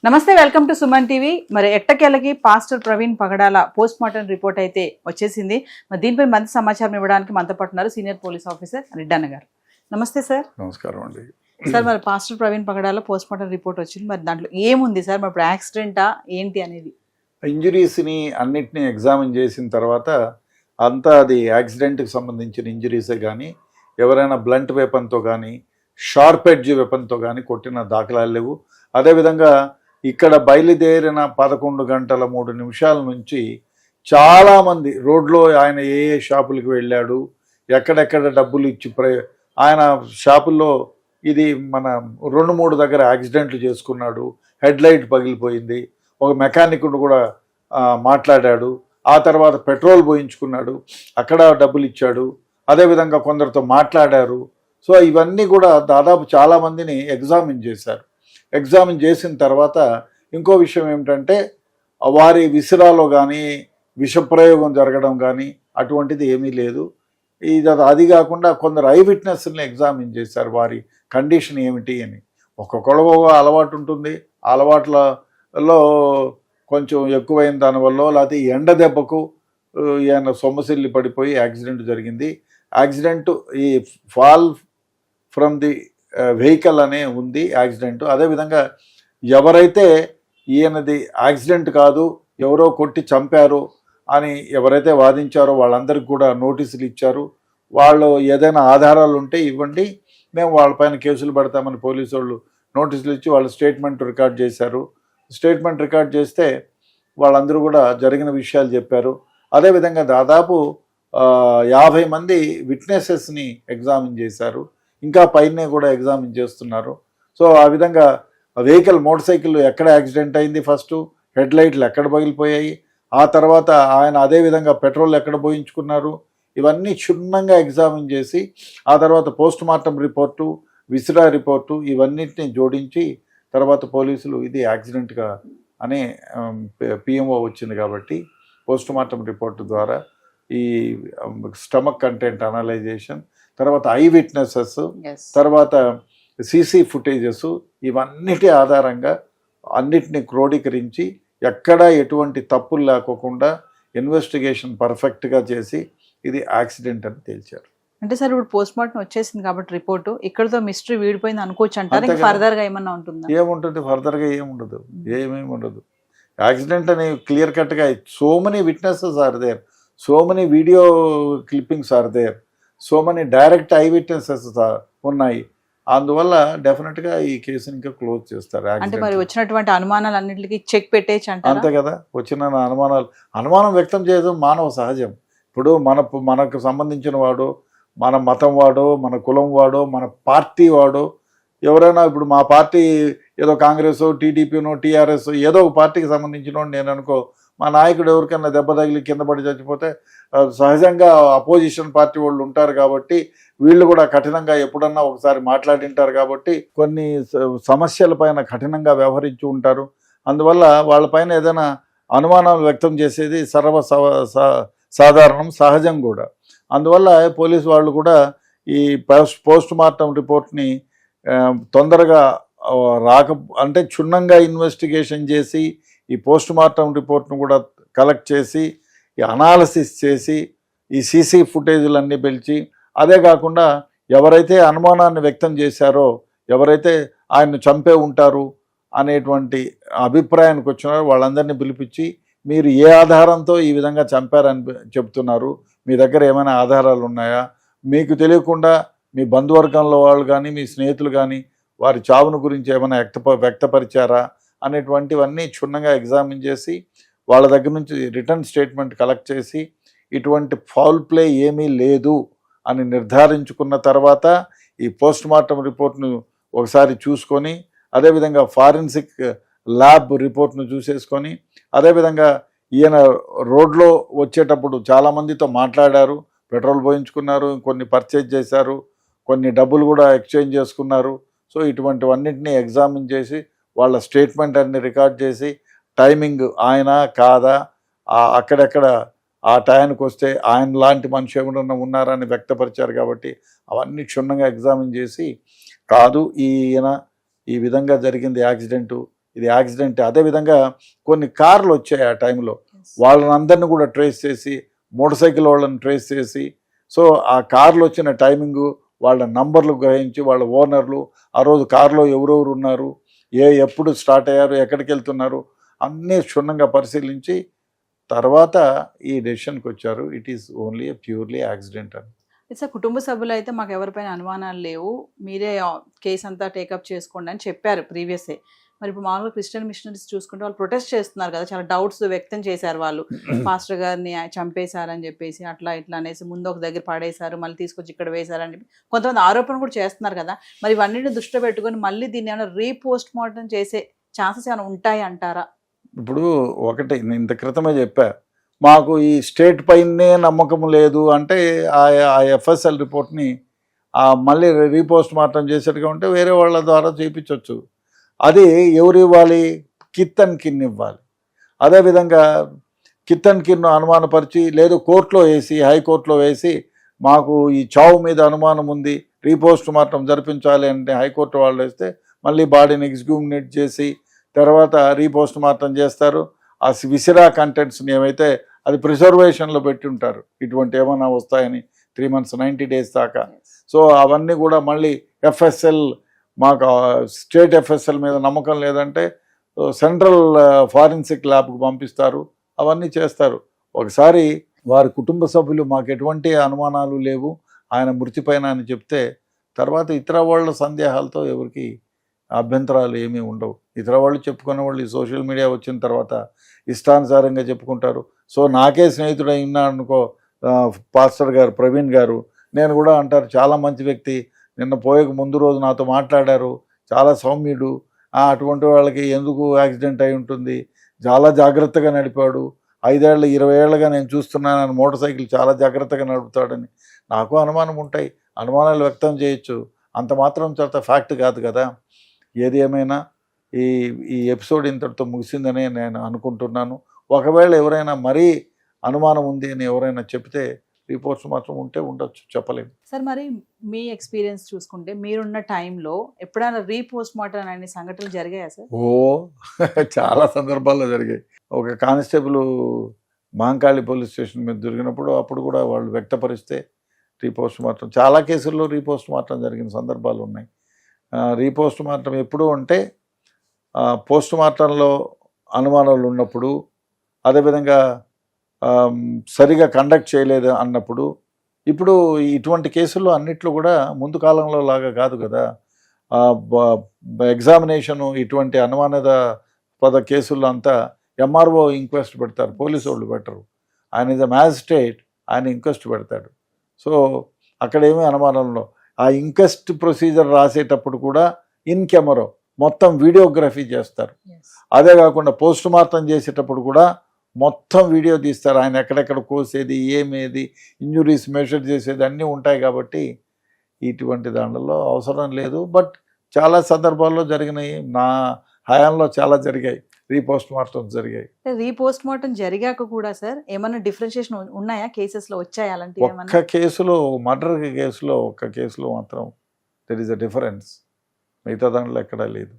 నమస్తే, welcome to Suman TV. మరి ఎట్టకేలకి pastor Praveen పగడాల post mortem report అయితే వచ్చేసింది. మరి దీనిపై మరింత సమాచారం ఇవ్వడానికి మనతో పాటు ఉన్నారు సీనియర్ పోలీస్ ఆఫీసర్ రెడ్డన్న గారు. నమస్తే సార్. నమస్కారం అండి. సార్, మరి పాస్టర్ ప్రవీణ్ పగడాల పోస్ట్ మార్టం రిపోర్ట్ వచ్చింది. మరి దాంట్లో ఏముంది సార్? మరి ఇప్పుడు యాక్సిడెంటా ఏంటి అనేది? ఇంజురీస్ని అన్నిటినీ ఎగ్జామిన్ చేసిన తర్వాత అంతా అది యాక్సిడెంట్కి సంబంధించిన ఇంజురీసే కానీ ఎవరైనా బ్లంట్ వెపన్తో కానీ షార్ప్ ఎడ్జ్ వెపన్తో కానీ కొట్టిన దాఖలాలు లేవు. అదేవిధంగా ఇక్కడ బయలుదేరిన 11 గంటల 3 నిమిషాల నుంచి చాలామంది రోడ్లో ఆయన ఏ ఏ షాపులకు వెళ్ళాడు, ఎక్కడెక్కడ డబ్బులు ఇచ్చి ఆయన షాపుల్లో ఇది మన 2-3 దగ్గర యాక్సిడెంట్లు చేసుకున్నాడు, హెడ్ లైట్ పగిలిపోయింది, ఒక మెకానిక్ను కూడా మాట్లాడాడు, ఆ తర్వాత పెట్రోల్ పోయించుకున్నాడు, అక్కడ డబ్బులు ఇచ్చాడు, అదేవిధంగా కొందరితో మాట్లాడారు. సో ఇవన్నీ కూడా దాదాపు చాలామందిని ఎగ్జామిన్ చేశారు. ఎగ్జామిన్ చేసిన తర్వాత ఇంకో విషయం ఏమిటంటే వారి విసిరాలో కానీ విషప్రయోగం జరగడం కానీ అటువంటిది ఏమీ లేదు. అది కాకుండా కొందరు ఐ విట్నెస్ని ఎగ్జామిన్ చేశారు, వారి కండిషన్ ఏమిటి అని. ఒక్కొక్కళ్ళకు అలవాటు ఉంటుంది, ఆ అలవాట్లలో కొంచెం ఎక్కువైన దానివల్ల లేకపోతే ఎండ దెబ్బకు ఈయన సొమ్మసిల్లి పడిపోయి యాక్సిడెంట్ జరిగింది. యాక్సిడెంట్ ఈ ఫాల్ ఫ్రమ్ ది వెహికల్ అనే ఉంది యాక్సిడెంట్. అదేవిధంగా ఎవరైతే ఈయనది యాక్సిడెంట్ కాదు, ఎవరో కొట్టి చంపారు అని ఎవరైతే వాదించారో వాళ్ళందరికీ కూడా నోటీసులు ఇచ్చారు. వాళ్ళు ఏదైనా ఆధారాలు ఉంటే ఇవ్వండి, మేము వాళ్ళపైన కేసులు పెడతామని పోలీసు వాళ్ళు నోటీసులు ఇచ్చి వాళ్ళు స్టేట్మెంట్ రికార్డ్ చేశారు. స్టేట్మెంట్ రికార్డ్ చేస్తే వాళ్ళందరూ కూడా జరిగిన విషయాలు చెప్పారు. అదేవిధంగా దాదాపు 50 మంది విట్నెసెస్ని ఎగ్జామిన్ చేశారు, ఇంకా పైనే కూడా ఎగ్జామిన్ చేస్తున్నారు. సో ఆ విధంగా వెహికల్ మోటార్ సైకిల్ ఎక్కడ యాక్సిడెంట్ అయింది, ఫస్ట్ హెడ్ లైట్లు ఎక్కడ పగిలిపోయాయి, ఆ తర్వాత ఆయన అదేవిధంగా పెట్రోల్ ఎక్కడ పోయించుకున్నారు, ఇవన్నీ క్షుణ్ణంగా ఎగ్జామిన్ చేసి ఆ తర్వాత పోస్ట్ మార్టం రిపోర్టు, విసిరా రిపోర్టు ఇవన్నిటిని జోడించి తర్వాత పోలీసులు ఇది యాక్సిడెంట్గా అనే పిఎంఓ వచ్చింది కాబట్టి పోస్ట్ మార్టం రిపోర్టు ద్వారా ఈ స్టమక్ కంటెంట్ అనలైజేషన్, తర్వాత ఐ విట్నెసెస్, తర్వాత సీసీ ఫుటేజెస్ ఇవన్నిటి ఆధారంగా అన్నిటిని క్రోడీకరించి ఎక్కడ ఎటువంటి తప్పులు లేకోకుండా ఇన్వెస్టిగేషన్ పర్ఫెక్ట్గా చేసి ఇది యాక్సిడెంట్ అని తేల్చారు. అంటే సార్, ఇప్పుడు పోస్ట్ మార్టం వచ్చేసింది కాబట్టి రిపోర్టు ఇక్కడతో మిస్టరీ వీడిపోయింది అనుకోవచ్చు అంటారు. ఫర్దర్గా ఏమన్నా ఉంటుందా? ఏముంటుంది, ఫర్దర్గా ఏముండదు, ఏమేమి ఉండదు. యాక్సిడెంట్ అని క్లియర్ కట్గా so many witnesses are there, so many video clippings are there, so many direct eye witnesses ఉన్నాయి. అందువల్ల డెఫినెట్గా ఈ కేసుని ఇంకా క్లోజ్ చేస్తారు. అంటే మరి వచ్చినటువంటి అనుమానాలు అన్నింటికి చెక్ పెట్టేసి అంతే కదా. వచ్చిన అనుమానం వ్యక్తం చేయడం మానవ సహజం. ఇప్పుడు మనకు సంబంధించిన వాడు, మన మతం వాడో, మన కులం వాడో, మన పార్టీ వాడో, ఎవరైనా ఇప్పుడు మా పార్టీ ఏదో కాంగ్రెస్, టీడీపీనో, టీఆర్ఎస్ ఏదో ఒక పార్టీకి సంబంధించిన నేను అనుకో, మా నాయకుడు ఎవరికైనా దెబ్బ తగిలి కింద పడి చచ్చిపోతే సహజంగా అపోజిషన్ పార్టీ వాళ్ళు ఉంటారు కాబట్టి వీళ్ళు కూడా కఠినంగా ఎప్పుడన్నా ఒకసారి మాట్లాడింటారు కాబట్టి కొన్ని సమస్యల పైన కఠినంగా వ్యవహరించి ఉంటారు. అందువల్ల వాళ్ళపైన ఏదైనా అనుమానాలు వ్యక్తం చేసేది సాధారణం, సహజం కూడా. అందువల్ల పోలీసు వాళ్ళు కూడా ఈ పోస్ట్ మార్టం రిపోర్ట్ని తొందరగా అంటే క్షుణ్ణంగా ఇన్వెస్టిగేషన్ చేసి ఈ పోస్ట్ మార్టం రిపోర్ట్ను కూడా కలెక్ట్ చేసి ఈ అనాలసిస్ చేసి ఈ సీసీ ఫుటేజీలన్నీ పిలిచి, అదే కాకుండా ఎవరైతే అనుమానాన్ని వ్యక్తం చేశారో, ఎవరైతే ఆయన్ను చంపే ఉంటారు అనేటువంటి అభిప్రాయానికి వచ్చినారో వాళ్ళందరినీ పిలిపించి మీరు ఏ ఆధారంతో ఈ విధంగా చంపారని చెప్తున్నారు, మీ దగ్గర ఏమైనా ఆధారాలు ఉన్నాయా, మీకు తెలియకుండా మీ బంధువర్గంలో వాళ్ళు కానీ మీ స్నేహితులు కానీ వారి చావును గురించి ఏమైనా వ్యక్తపరిచారా అనేటువంటివన్నీ క్షుణ్ణంగా ఎగ్జామిన్ చేసి వాళ్ళ దగ్గర నుంచి రిటర్న్ స్టేట్మెంట్ కలెక్ట్ చేసి ఇటువంటి ఫౌల్ ప్లే ఏమీ లేదు అని నిర్ధారించుకున్న తర్వాత ఈ పోస్ట్ మార్టం రిపోర్ట్ను ఒకసారి చూసుకొని, అదేవిధంగా ఫారెన్సిక్ ల్యాబ్ రిపోర్ట్ను చూసేసుకొని, అదేవిధంగా ఈయన రోడ్లో వచ్చేటప్పుడు చాలామందితో మాట్లాడారు, పెట్రోల్ పోయించుకున్నారు, కొన్ని పర్చేజ్ చేశారు, కొన్ని డబ్బులు కూడా ఎక్స్చేంజ్ చేసుకున్నారు. సో ఇటువంటివన్నింటినీ ఎగ్జామిన్ చేసి వాళ్ళ స్టేట్మెంట్ అన్ని రికార్డ్ చేసి టైమింగ్ ఆయన కాదా, అక్కడెక్కడ ఆ టైంకి వస్తే ఆయన లాంటి మనిషి ఎవరన్నా ఉన్నారని వ్యక్తపరిచారు కాబట్టి అవన్నీ క్షుణ్ణంగా ఎగ్జామిన్ చేసి కాదు ఈయన ఈ విధంగా జరిగింది యాక్సిడెంటు, ఇది యాక్సిడెంట్. అదేవిధంగా కొన్ని కార్లు వచ్చాయి ఆ టైంలో, వాళ్ళని అందరినీ కూడా ట్రేస్ చేసి, మోటార్ సైకిల్ వాళ్ళని ట్రేస్ చేసి, సో ఆ కార్లు వచ్చిన టైమింగు, వాళ్ళ నంబర్లు గ్రహించి, వాళ్ళ ఓనర్లు, ఆ రోజు కారులో ఎవరెవరు ఉన్నారు, ఎప్పుడు స్టార్ట్ అయ్యారు, ఎక్కడికి వెళ్తున్నారు, అన్నీ క్షుణ్ణంగా పరిశీలించి తర్వాత ఈ డెసిషన్కి వచ్చారు. It is only purely accident అని. సార్ కుటుంబ సభ్యులు అయితే మాకు ఎవరిపైన అనుమానాలు లేవు, మీరే కేసు అంతా టేకప్ చేసుకోండి అని చెప్పారు ప్రీవియసే. మరి ఇప్పుడు మామూలుగా క్రిస్టియన్ మిషనరీస్ చూసుకుంటే వాళ్ళు ప్రొటెస్ట్ చేస్తున్నారు కదా, చాలా డౌట్స్ వ్యక్తం చేశారు వాళ్ళు. పాస్టర్ గారిని చంపేశారని చెప్పేసి, అట్లా ఇట్లా అనేసి ముందు ఒక దగ్గర పడేశారు, మళ్ళీ తీసుకొచ్చి ఇక్కడ వేశారని చెప్పి కొంతమంది ఆరోపణ కూడా చేస్తున్నారు కదా. మరి ఇవన్నిటిని దృష్టిలో పెట్టుకొని మళ్ళీ దీన్ని ఏమైనా రీపోస్ట్ మార్టం చేసే ఛాన్సెస్ ఏమైనా ఉంటాయి అంటారా? ఇప్పుడు ఒకటి నేను ఇంత క్రితమే చెప్పా, మాకు ఈ స్టేట్ పైనే నమ్మకం లేదు అంటే ఆ ఎఫ్ఎస్ఎల్ రిపోర్ట్ని మళ్ళీ రీపోస్ట్ మార్టం చేసేట్టుగా ఉంటే వేరే వాళ్ళ ద్వారా చేయించవచ్చు. అది ఎవరు ఇవ్వాలి? కిత్తన్ కిన్ ఇవ్వాలి. అదేవిధంగా కిత్తన్ కిన్ను అనుమానపరిచి, లేదు కోర్టులో వేసి, హైకోర్టులో వేసి, మాకు ఈ చావు మీద అనుమానం ఉంది, రీపోస్ట్ మార్టం జరిపించాలి అంటే హైకోర్టు వాళ్ళు వేస్తే మళ్ళీ బాడీని ఎగ్జిక్యూమినేట్ చేసి తర్వాత రీపోస్ట్ మార్టం చేస్తారు. ఆ విసిరా కంటెంట్స్ని ఏమైతే అది ప్రిజర్వేషన్లో పెట్టి ఉంటారు, ఇటువంటి ఏమైనా వస్తాయని 3 months 90 days దాకా. సో అవన్నీ కూడా మళ్ళీ ఎఫ్ఎస్ఎల్, మాకు స్టేట్ ఎఫ్ఎస్ఎల్ మీద నమ్మకం లేదంటే సెంట్రల్ ఫారెన్సిక్ ల్యాబ్కి పంపిస్తారు, అవన్నీ చేస్తారు. ఒకసారి వారి కుటుంబ సభ్యులు మాకు ఎటువంటి అనుమానాలు లేవు ఆయన మృతిపైన అని చెప్తే, తర్వాత ఇతర వాళ్ళ సందేహాలతో ఎవరికి అభ్యంతరాలు ఏమీ ఉండవు. ఇతర వాళ్ళు చెప్పుకునే వాళ్ళు ఈ సోషల్ మీడియా వచ్చిన తర్వాత ఇష్టానుసారంగా చెప్పుకుంటారు. సో నాకే స్నేహితుడు అయినా అనుకో పాస్టర్ గారు ప్రవీణ్ గారు, నేను కూడా అంటారు చాలా మంచి వ్యక్తి, నిన్న పోయక ముందు రోజు నాతో మాట్లాడారు, చాలా సౌమ్యుడు, అటువంటి వాళ్ళకి ఎందుకు యాక్సిడెంట్ అయి ఉంటుంది, చాలా జాగ్రత్తగా నడిపాడు, 5 ఏళ్ళు 20 ఏళ్ళుగా నేను చూస్తున్నాను మోటార్ సైకిల్ చాలా జాగ్రత్తగా నడుపుతాడని. నాకు అనుమానం ఉంటాయి, అనుమానాలు వ్యక్తం చేయొచ్చు, అంత మాత్రం చేత ఫ్యాక్ట్ కాదు కదా. ఏది ఏమైనా ఈ ఎపిసోడ్ ఇంతటితో ముగిసిందని నేను అనుకుంటున్నాను. ఒకవేళ ఎవరైనా మరీ అనుమానం ఉంది అని ఎవరైనా చెప్తే రిపోర్ట్స్ మాత్రం ఉంటే ఉండొచ్చు, చెప్పలేము. సార్ మరి మీ ఎక్స్పీరియన్స్ చూసుకుంటే మీరున్న టైంలో ఎప్పుడైనా రీపోస్ట్ మార్టం అనే సంఘటనలు జరిగాయా సార్? చాలా సందర్భాల్లో జరిగాయి. ఒక కానిస్టేబుల్ మహంకాళి పోలీస్ స్టేషన్ మీద దొరికినప్పుడు అప్పుడు కూడా వాళ్ళు వ్యక్తపరిస్తే రీపోస్ట్ మార్టం, చాలా కేసుల్లో రీపోస్ట్ మార్టం జరిగిన సందర్భాలు ఉన్నాయి. రీపోస్ట్ మార్టం ఎప్పుడు అంటే పోస్ట్ మార్టంలో అనుమానాలు ఉన్నప్పుడు, అదేవిధంగా సరిగా కండక్ట్ చేయలేదు అన్నప్పుడు. ఇప్పుడు ఇటువంటి కేసుల్లో అన్నిట్లో కూడా ముందు కాలంలో లాగా కాదు కదా, ఎగ్జామినేషను ఇటువంటి అనుమానాస్పద కేసుల్లో అంతా ఎంఆర్ఓ ఇంక్వెస్ట్ పెడతారు, పోలీసు వాళ్ళు పెట్టరు. ఆయన ఇస్ అ మ్యాజిస్ట్రేట్, ఆయన ఇంక్వెస్ట్ పెడతాడు. సో అక్కడేమీ అనుమానంలో ఆ ఇంక్వెస్ట్ ప్రొసీజర్ రాసేటప్పుడు కూడా ఇన్ కెమెరా మొత్తం వీడియోగ్రఫీ చేస్తారు. అదే కాకుండా పోస్ట్ మార్టం చేసేటప్పుడు కూడా మొత్తం వీడియో తీస్తారు, ఆయన ఎక్కడెక్కడ కోసేది, ఏమేది, ఇంజురీస్ మెజర్ చేసేది అన్నీ ఉంటాయి. కాబట్టి ఇటువంటి దాంట్లో అవసరం లేదు. బట్ చాలా సందర్భాల్లో జరిగినాయి, నా హయాంలో చాలా జరిగాయి, రీపోస్ట్ మార్టం జరిగాయి. రీపోస్ట్ మార్టం జరిగాక కూడా సార్ ఏమైనా డిఫరెన్షియేషన్ ఉన్నాయా, కేసెస్లో వచ్చాయి అలాంటి? ఒక్క కేసులో, మర్డర్ కేసులో ఒక్క కేసులో మాత్రం దెర్ ఈస్ అ డిఫరెన్స్, మిగతా దాంట్లో ఎక్కడా లేదు.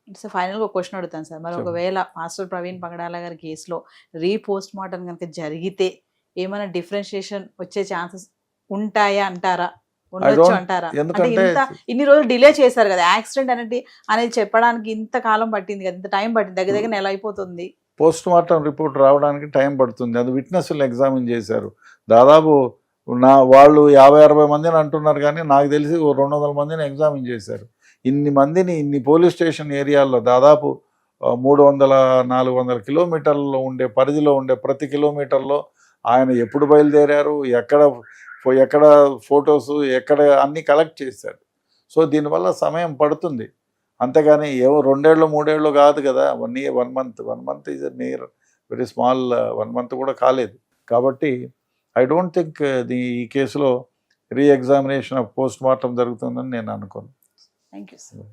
సో ఫైనల్గా ఒక క్వశ్చన్ అడుగుతాను సార్, మరి ఒకవేళ మాస్టర్ ప్రవీణ్ పగడాల గారి కేసులో రీపోస్ట్ మార్టం కనుక జరిగితే ఏమైనా డిఫరెన్షియేషన్ వచ్చే ఛాన్సెస్ ఉంటాయా అంటారా? ఉండొచ్చు అంటారా? అంటే ఇన్ని రోజులు డిలే చేశారు కదా, యాక్సిడెంట్ అనేది చెప్పడానికి ఇంత కాలం పట్టింది కదా, ఇంత టైం పట్టింది, దగ్గర దగ్గర నెల అయిపోతుంది. పోస్ట్ మార్టం రిపోర్ట్ రావడానికి టైం పడుతుంది. అది విట్నెస్లు ఎగ్జామిన్ చేశారు, దాదాపు వాళ్ళు 50-60 మందిని అంటున్నారు, కానీ నాకు తెలిసి 200 మందిని ఎగ్జామిన్ చేశారు. ఇన్ని మందిని ఇన్ని పోలీస్ స్టేషన్ ఏరియాల్లో దాదాపు 300-400 కిలోమీటర్లలో ఉండే పరిధిలో ఉండే ప్రతి కిలోమీటర్లో ఆయన ఎప్పుడు బయలుదేరారు, ఎక్కడ ఫొటోస్, ఎక్కడ అన్నీ కలెక్ట్ చేశారు. సో దీనివల్ల సమయం పడుతుంది, అంతేగాని 2 ఏళ్ళు 3 ఏళ్ళు కాదు కదా. 1 year 1 month, 1 month is near very small, 1 month కూడా కాలేదు. కాబట్టి ఐ డోంట్ థింక్ ఈ కేసులో రీ ఎగ్జామినేషన్ ఆఫ్ పోస్ట్ మార్టం జరుగుతుందని నేను అనుకోను. Thank you sir.